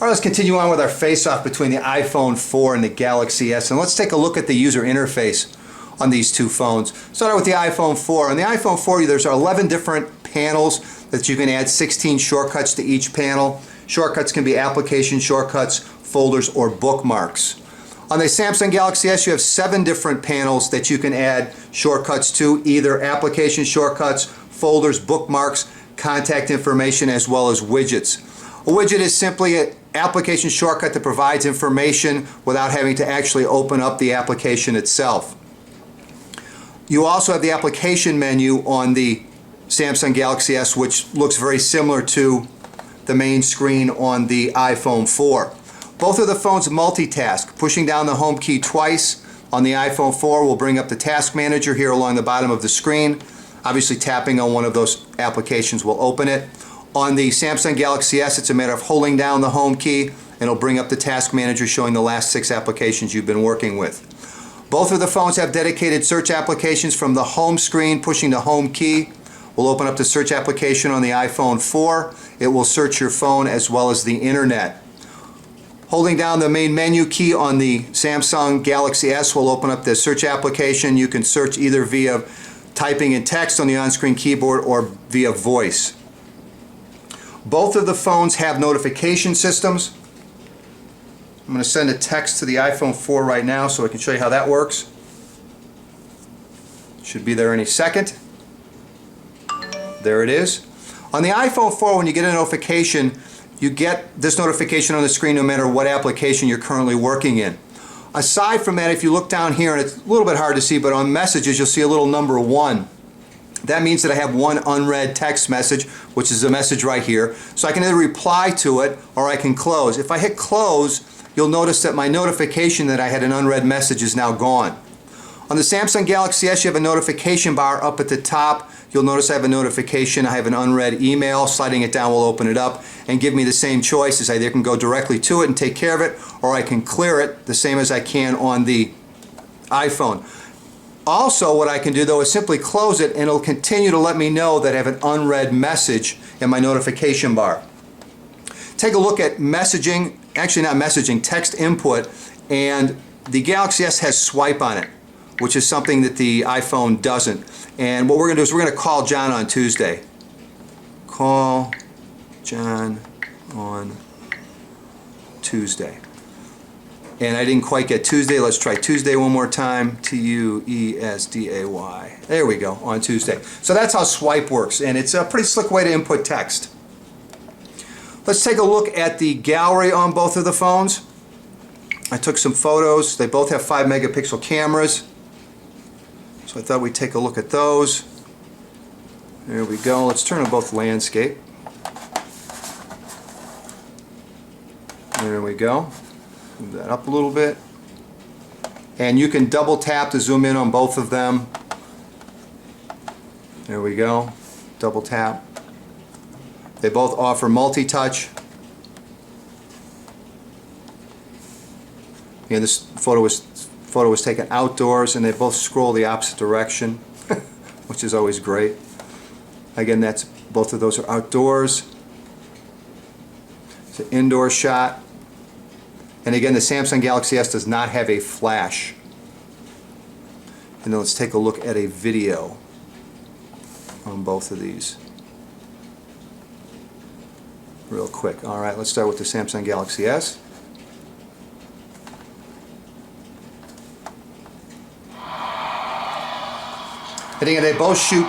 All right, let's continue on with our face-off between the iPhone 4 and the Galaxy S, and let's take a look at the user interface on these two phones. Starting with the iPhone 4. On the iPhone 4, there's 11 different panels that you can add 16 shortcuts to each panel. Shortcuts can be application shortcuts, folders, or bookmarks. On the Samsung Galaxy S, you have 7 different panels that you can add shortcuts to, either application shortcuts, folders, bookmarks, contact information, as well as widgets. A widget is simply an application shortcut that provides information without having to actually open up the application itself. You also have the application menu on the Samsung Galaxy S, which looks very similar to the main screen on the iPhone 4. Both of the phones multitask. Pushing down the home key twice on the iPhone 4 will bring up the task manager here along the bottom of the screen. Obviously, tapping on one of those applications will open it. On the Samsung Galaxy S, it's a matter of holding down the home key and it'll bring up the task manager showing the last 6 applications you've been working with. Both of the phones have dedicated search applications. From the home screen. Pushing the home key will open up the search application on the iPhone 4. It will search your phone as well as the internet. Holding down the main menu key on the Samsung Galaxy S will open up the search application. You can search either via typing in text on the on-screen keyboard or via voice. Both of the phones have notification systems. I'm going to send a text to the iPhone 4 right now so I can show you how that works. Should be there any second. There it is. On the iPhone 4, when you get a notification, you get this notification on the screen no matter what application you're currently working in. Aside from that, if you look down here, and it's a little bit hard to see, but on messages you'll see a little number 1. That means that I have one unread text message, which is a message right here. So I can either reply to it or I can close. If I hit close, you'll notice that my notification that I had an unread message is now gone. On the Samsung Galaxy S, you have a notification bar up at the top. You'll notice I have a notification. I have an unread email. Sliding it down will open it up and give me the same choices. I either can go directly to it and take care of it, or I can clear it the same as I can on the iPhone. Also, what I can do though is simply close it and it'll continue to let me know that I have an unread message in my notification bar. Take a look at messaging, actually not messaging, text input, and the Galaxy S has swipe on it, which is something that the iPhone doesn't. And what we're going to do is we're going to call John on Tuesday. Call John on Tuesday. And I didn't quite get Tuesday. Let's try Tuesday one more time. Tuesday. There we go, on Tuesday. So that's how swipe works, and it's a pretty slick way to input text. Let's take a look at the gallery on both of the phones. I took some photos. They both have 5 megapixel cameras. So I thought we'd take a look at those. There we go. Let's turn them both landscape. There we go. Move that up a little bit. And you can double tap to zoom in on both of them. There we go. Double tap. They both offer multi-touch. And this photo was taken outdoors, and they both scroll the opposite direction, which is always great. Again, both of those are outdoors. It's an indoor shot. And again, the Samsung Galaxy S does not have a flash. And then let's take a look at a video on both of these real quick. All right, let's start with the Samsung Galaxy S. And again, they both shoot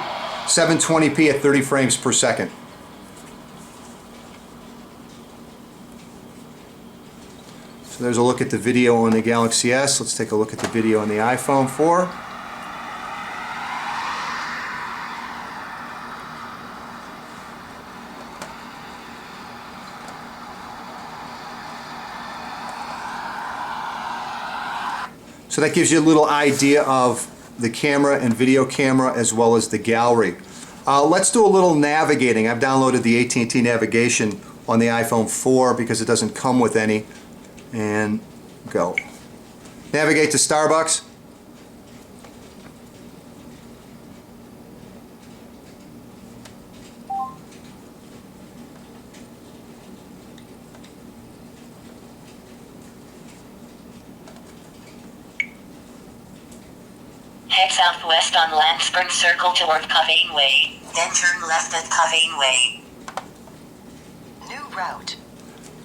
720p at 30 frames per second. So there's a look at the video on the Galaxy S. Let's take a look at the video on the iPhone 4. So that gives you a little idea of the camera and video camera as well as the gallery. Let's do a little navigating. I've downloaded the AT&T navigation on the iPhone 4 because it doesn't come with any. And go. Navigate to Starbucks. Head southwest on Landsburn Circle toward Covane Way, then turn left at Covane Way. New route.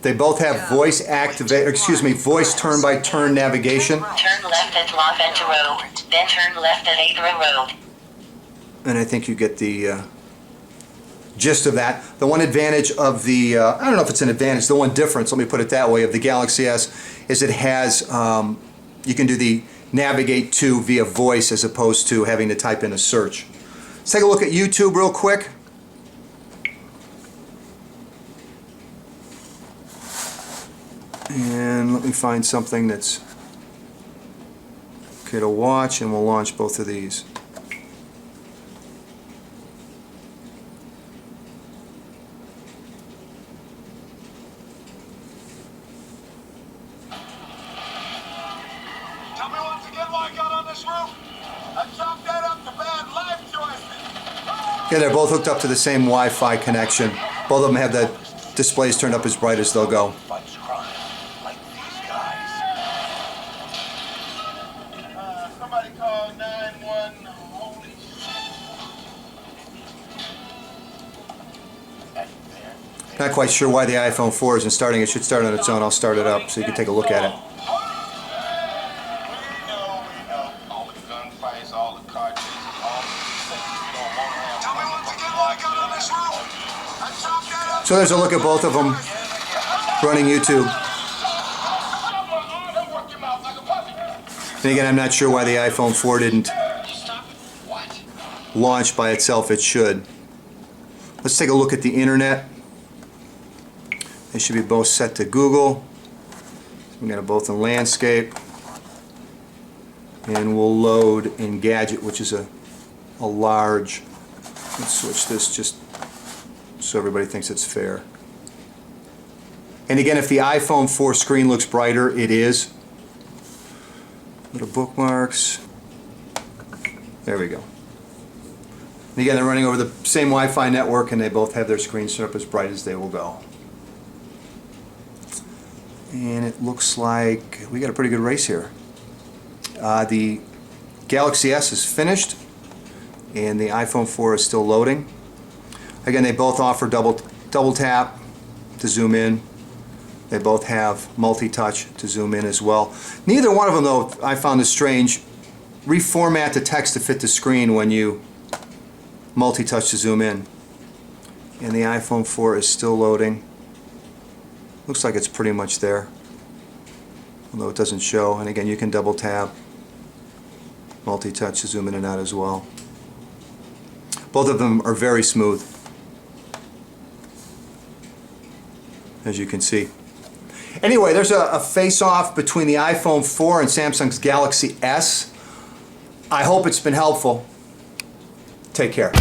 They both have voice turn by turn navigation. Turn left at La Venta Road, then turn left at Adra Road. And I think you get the gist of that. The one advantage of the, I don't know if it's an advantage, the one difference, let me put it that way, of the Galaxy S is it has, you can do the navigate to via voice as opposed to having to type in a search. Let's take a look at YouTube real quick. And let me find something that's okay to watch, and we'll launch both of these. Tell me once again why I got on this roof. I chalked that up to bad life choices. Yeah, they're both hooked up to the same Wi-Fi connection. Both of them have the displays turned up as bright as they'll go. Fights crime like these guys. Somebody call 911. Holy shit. Not quite sure why the iPhone 4 isn't starting. It should start on its own. I'll start it up so you can take a look at it. We know. All the gunfights, all the car chases, all the things you don't want to have. Tell me once again why I got on this roof. I chalked that up. So there's a look at both of them running YouTube. And again, I'm not sure why the iPhone 4 didn't launch by itself. It should. Let's take a look at the internet. They should be both set to Google. We got them both in landscape. And we'll load Engadget, which is a large. Let's switch this just so everybody thinks it's fair. And again, if the iPhone 4 screen looks brighter, it is. Little bookmarks. There we go. And again, they're running over the same Wi-Fi network, and they both have their screens set up as bright as they will go. And it looks like we got a pretty good race here. The Galaxy S is finished, and the iPhone 4 is still loading. Again, they both offer double tap to zoom in. They both have multi-touch to zoom in as well. Neither one of them, though, I found this strange, reformat the text to fit the screen when you multi-touch to zoom in. And the iPhone 4 is still loading. Looks like it's pretty much there, although it doesn't show. And again, you can double tap, multi-touch to zoom in and out as well. Both of them are very smooth, as you can see. Anyway, there's a face-off between the iPhone 4 and Samsung's Galaxy S. I hope it's been helpful. Take care.